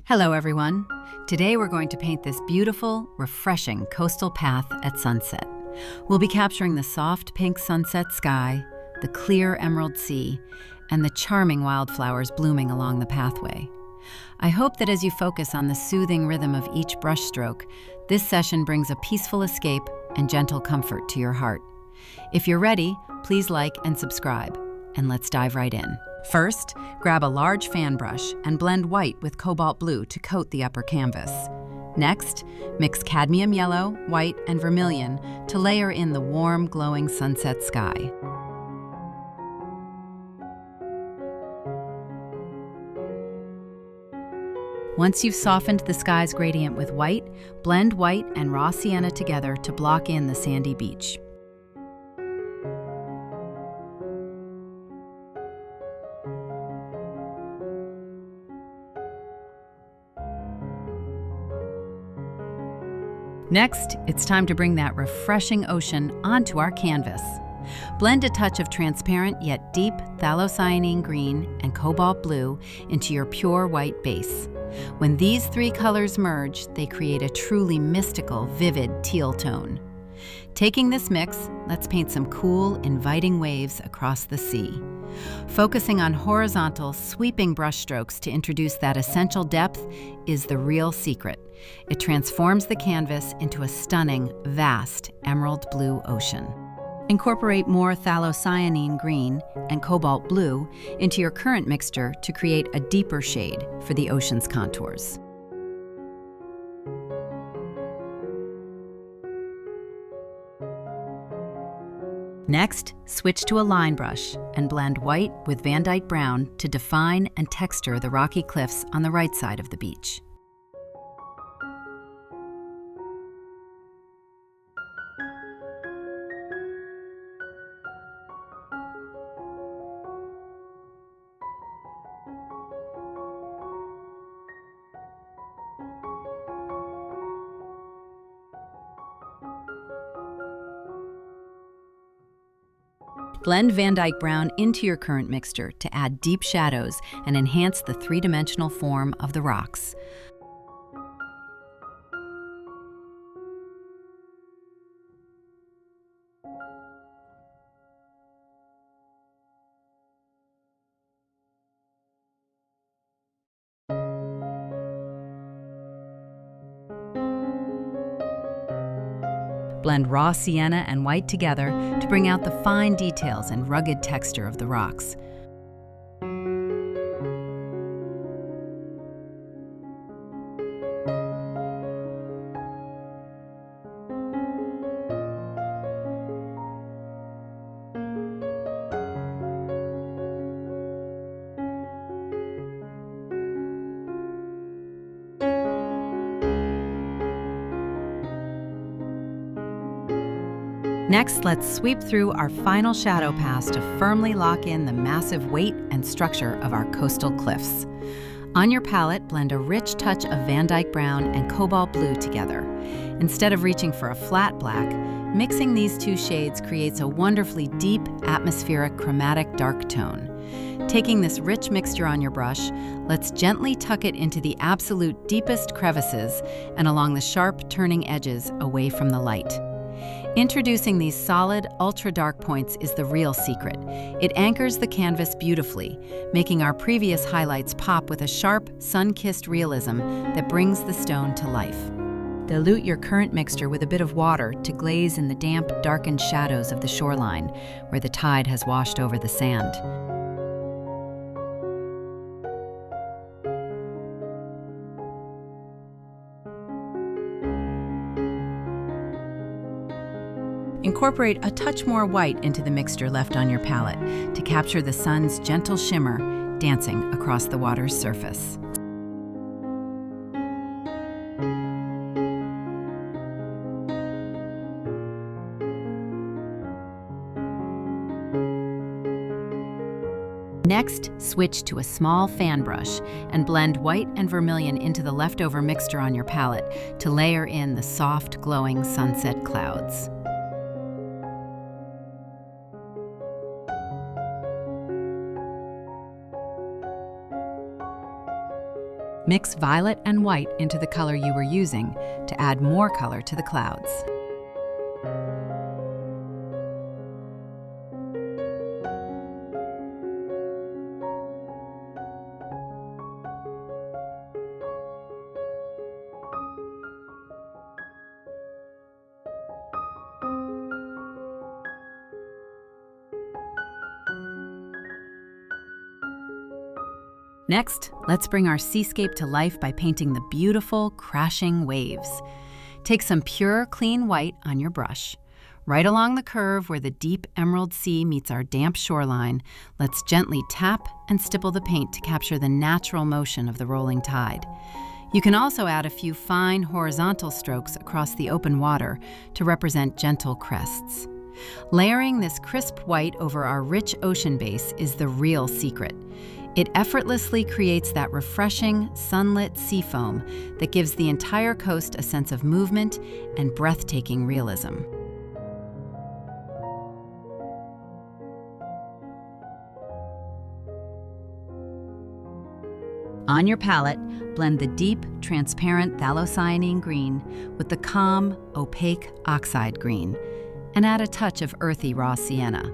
Hello everyone. Today we're going to paint this beautiful, refreshing coastal path at sunset. We'll be capturing the soft pink sunset sky, the clear emerald sea, and the charming wildflowers blooming along the pathway. I hope that as you focus on the soothing rhythm of each brushstroke, this session brings a peaceful escape and gentle comfort to your heart. If you're ready, please like and subscribe, and let's dive right in. First, grab a large fan brush and blend white with cobalt blue to coat the upper canvas. Next, mix cadmium yellow, white, and vermilion to layer in the warm, glowing sunset sky. Once you've softened the sky's gradient with white, blend white and raw sienna together to block in the sandy beach. Next, it's time to bring that refreshing ocean onto our canvas. Blend a touch of transparent yet deep phthalocyanine green and cobalt blue into your pure white base. When these three colors merge, they create a truly mystical, vivid teal tone. Taking this mix, let's paint some cool, inviting waves across the sea. Focusing on horizontal, sweeping brushstrokes to introduce that essential depth is the real secret. It transforms the canvas into a stunning, vast, emerald blue ocean. Incorporate more phthalocyanine green and cobalt blue into your current mixture to create a deeper shade for the ocean's contours. Next, switch to a line brush and blend white with Van Dyke brown to define and texture the rocky cliffs on the right side of the beach. Blend Van Dyke brown into your current mixture to add deep shadows and enhance the three-dimensional form of the rocks. Blend raw sienna and white together to bring out the fine details and rugged texture of the rocks. Next, let's sweep through our final shadow pass to firmly lock in the massive weight and structure of our coastal cliffs. On your palette, blend a rich touch of Van Dyke brown and cobalt blue together. Instead of reaching for a flat black, mixing these two shades creates a wonderfully deep, atmospheric, chromatic dark tone. Taking this rich mixture on your brush, let's gently tuck it into the absolute deepest crevices and along the sharp, turning edges away from the light. Introducing these solid, ultra-dark points is the real secret. It anchors the canvas beautifully, making our previous highlights pop with a sharp, sun-kissed realism that brings the stone to life. Dilute your current mixture with a bit of water to glaze in the damp, darkened shadows of the shoreline, where the tide has washed over the sand. Incorporate a touch more white into the mixture left on your palette to capture the sun's gentle shimmer dancing across the water's surface. Next, switch to a small fan brush and blend white and vermilion into the leftover mixture on your palette to layer in the soft, glowing sunset clouds. Mix violet and white into the color you were using to add more color to the clouds. Next, let's bring our seascape to life by painting the beautiful, crashing waves. Take some pure, clean white on your brush. Right along the curve where the deep emerald sea meets our damp shoreline, let's gently tap and stipple the paint to capture the natural motion of the rolling tide. You can also add a few fine horizontal strokes across the open water to represent gentle crests. Layering this crisp white over our rich ocean base is the real secret. It effortlessly creates that refreshing, sunlit sea foam that gives the entire coast a sense of movement and breathtaking realism. On your palette, blend the deep, transparent phthalocyanine green with the calm, opaque oxide green, and add a touch of earthy raw sienna.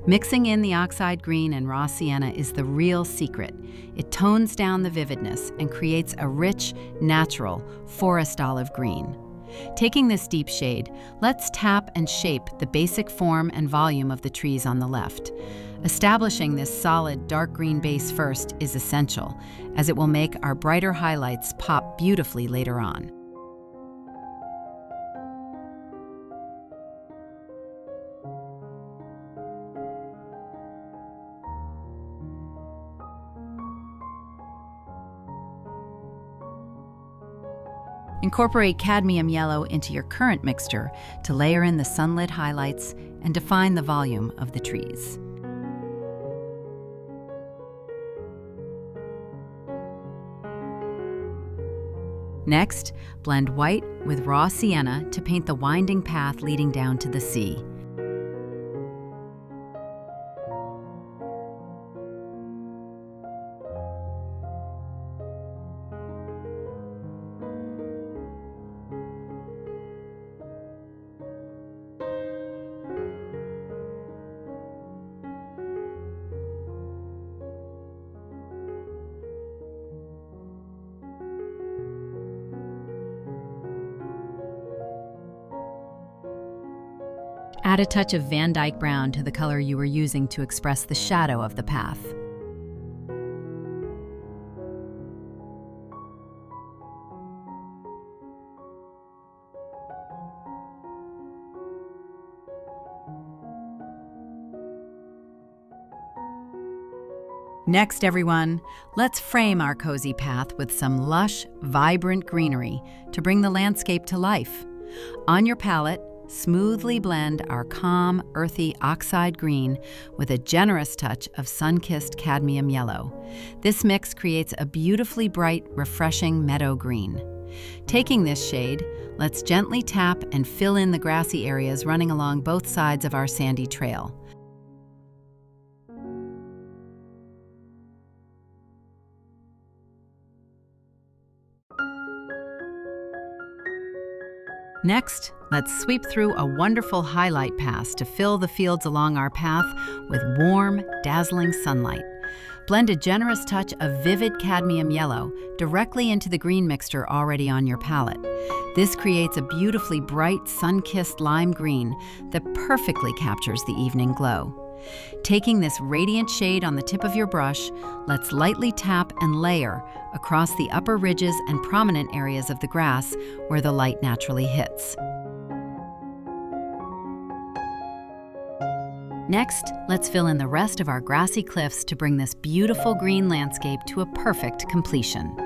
Mixing in the oxide green and raw sienna is the real secret. It tones down the vividness and creates a rich, natural, forest olive green. Taking this deep shade, let's tap and shape the basic form and volume of the trees on the left. Establishing this solid dark green base first is essential, as it will make our brighter highlights pop beautifully later on. Incorporate cadmium yellow into your current mixture to layer in the sunlit highlights and define the volume of the trees. Next, blend white with raw sienna to paint the winding path leading down to the sea. Add a touch of Van Dyke brown to the color you were using to express the shadow of the path. Next, everyone, let's frame our cozy path with some lush, vibrant greenery to bring the landscape to life. On your palette, smoothly blend our calm, earthy oxide green with a generous touch of sun-kissed cadmium yellow. This mix creates a beautifully bright, refreshing meadow green. Taking this shade, let's gently tap and fill in the grassy areas running along both sides of our sandy trail. Next, let's sweep through a wonderful highlight pass to fill the fields along our path with warm, dazzling sunlight. Blend a generous touch of vivid cadmium yellow directly into the green mixture already on your palette. This creates a beautifully bright, sun-kissed lime green that perfectly captures the evening glow. Taking this radiant shade on the tip of your brush, let's lightly tap and layer across the upper ridges and prominent areas of the grass where the light naturally hits. Next, let's fill in the rest of our grassy cliffs to bring this beautiful green landscape to a perfect completion.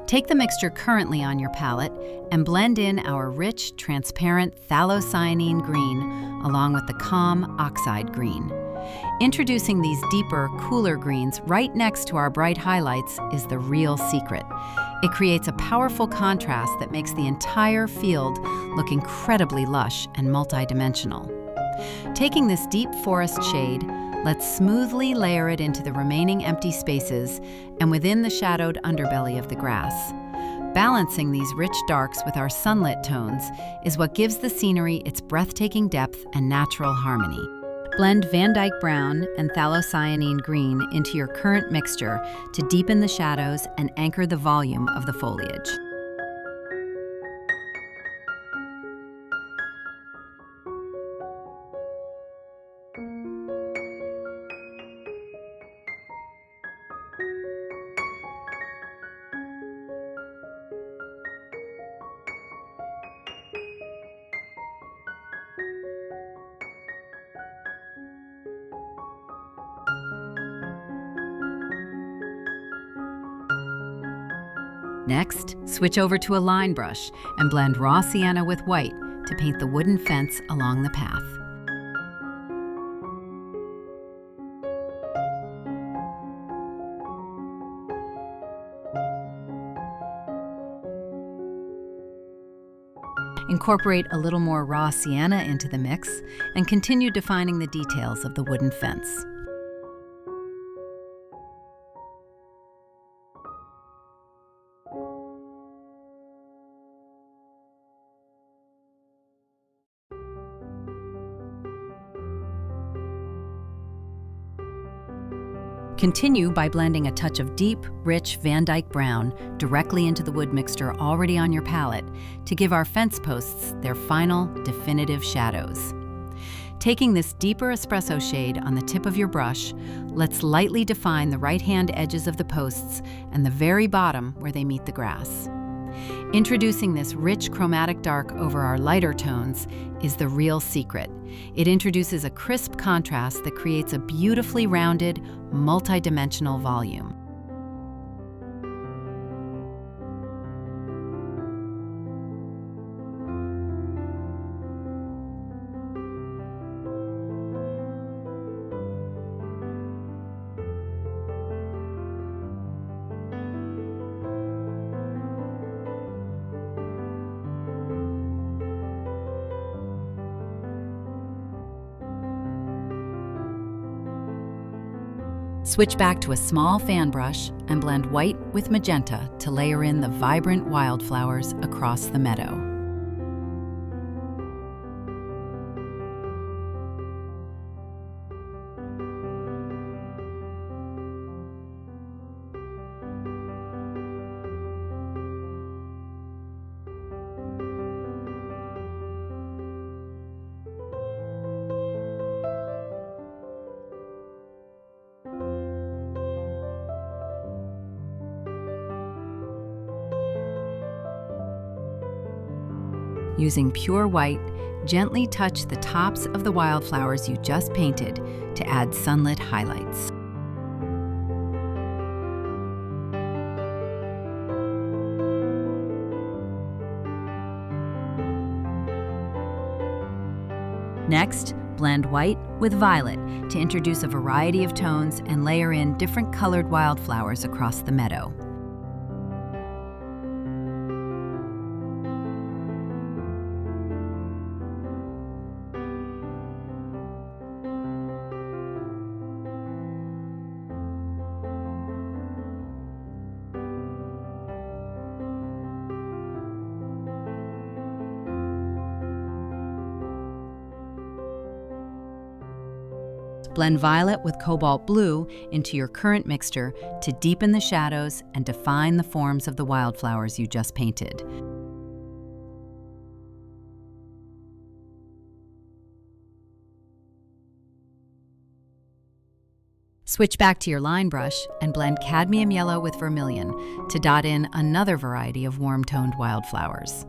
Take the mixture currently on your palette and blend in our rich, transparent phthalocyanine green along with the calm oxide green. Introducing these deeper, cooler greens right next to our bright highlights is the real secret. It creates a powerful contrast that makes the entire field look incredibly lush and multidimensional. Taking this deep forest shade, Let's smoothly layer it into the remaining empty spaces and within the shadowed underbelly of the grass. Balancing these rich darks with our sunlit tones is what gives the scenery its breathtaking depth and natural harmony. Blend Van Dyke Brown and Phthalocyanine Green into your current mixture to deepen the shadows and anchor the volume of the foliage. Next, switch over to a line brush and blend raw sienna with white to paint the wooden fence along the path. Incorporate a little more raw sienna into the mix and continue defining the details of the wooden fence. Continue by blending a touch of deep, rich Van Dyke Brown directly into the wood mixture already on your palette to give our fence posts their final, definitive shadows. Taking this deeper espresso shade on the tip of your brush, let's lightly define the right-hand edges of the posts and the very bottom where they meet the grass. Introducing this rich chromatic dark over our lighter tones is the real secret. It introduces a crisp contrast that creates a beautifully rounded, multi-dimensional volume. Switch back to a small fan brush and blend white with magenta to layer in the vibrant wildflowers across the meadow. Using pure white, gently touch the tops of the wildflowers you just painted to add sunlit highlights. Next, blend white with violet to introduce a variety of tones and layer in different colored wildflowers across the meadow. Blend violet with cobalt blue into your current mixture to deepen the shadows and define the forms of the wildflowers you just painted. Switch back to your line brush and blend cadmium yellow with vermilion to dot in another variety of warm-toned wildflowers.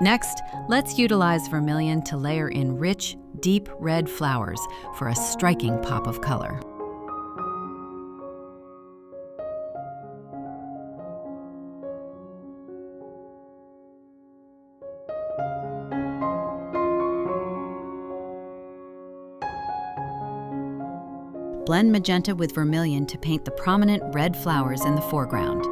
Next, let's utilize vermilion to layer in rich, deep red flowers for a striking pop of color. Blend magenta with vermilion to paint the prominent red flowers in the foreground.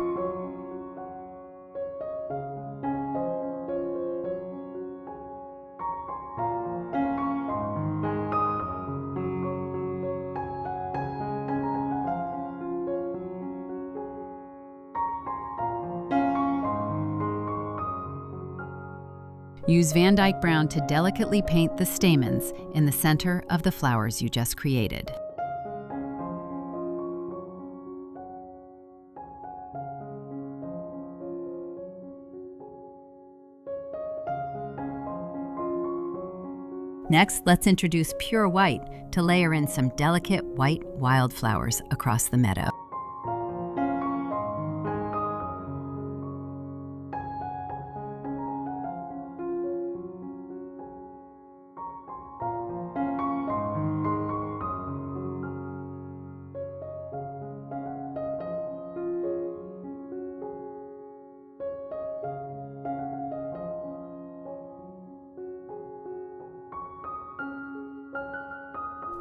Use Van Dyke Brown to delicately paint the stamens in the center of the flowers you just created. Next, let's introduce pure white to layer in some delicate white wildflowers across the meadow.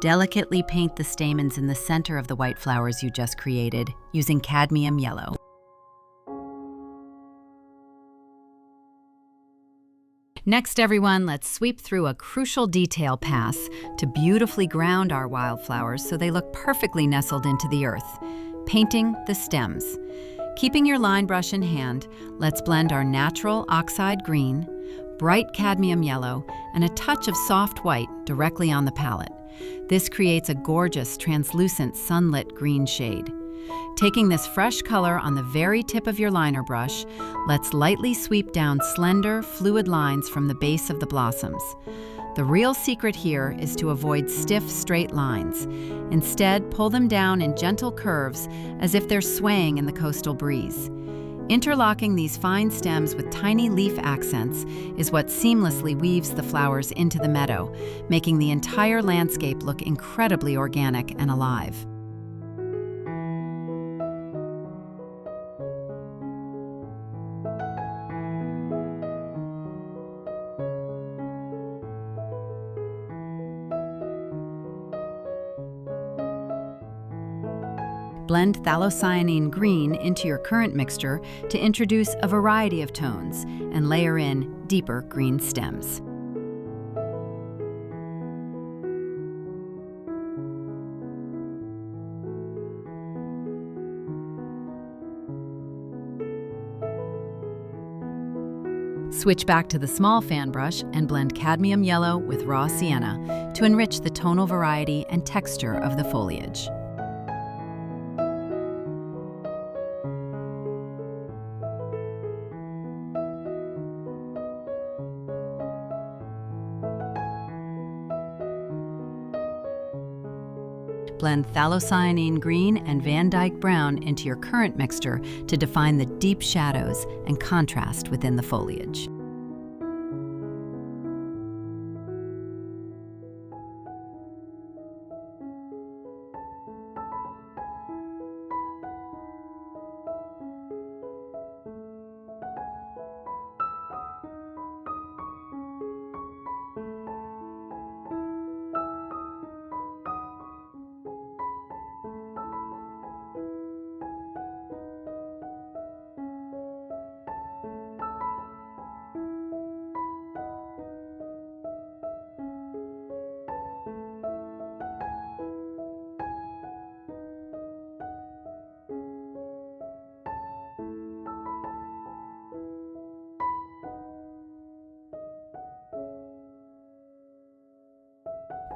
Delicately paint the stamens in the center of the white flowers you just created using cadmium yellow. Next, everyone, let's sweep through a crucial detail pass to beautifully ground our wildflowers so they look perfectly nestled into the earth. Painting the stems. Keeping your line brush in hand, let's blend our natural oxide green, bright cadmium yellow, and a touch of soft white directly on the palette. This creates a gorgeous, translucent, sunlit green shade. Taking this fresh color on the very tip of your liner brush, let's lightly sweep down slender, fluid lines from the base of the blossoms. The real secret here is to avoid stiff, straight lines. Instead, pull them down in gentle curves as if they're swaying in the coastal breeze. Interlocking these fine stems with tiny leaf accents is what seamlessly weaves the flowers into the meadow, making the entire landscape look incredibly organic and alive. Blend phthalocyanine green into your current mixture to introduce a variety of tones and layer in deeper green stems. Switch back to the small fan brush and blend cadmium yellow with raw sienna to enrich the tonal variety and texture of the foliage. Blend phthalocyanine green and Van Dyke brown into your current mixture to define the deep shadows and contrast within the foliage.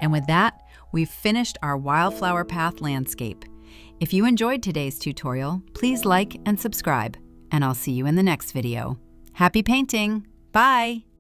And with that, we've finished our wildflower path landscape. If you enjoyed today's tutorial, please like and subscribe, and I'll see you in the next video. Happy painting! Bye!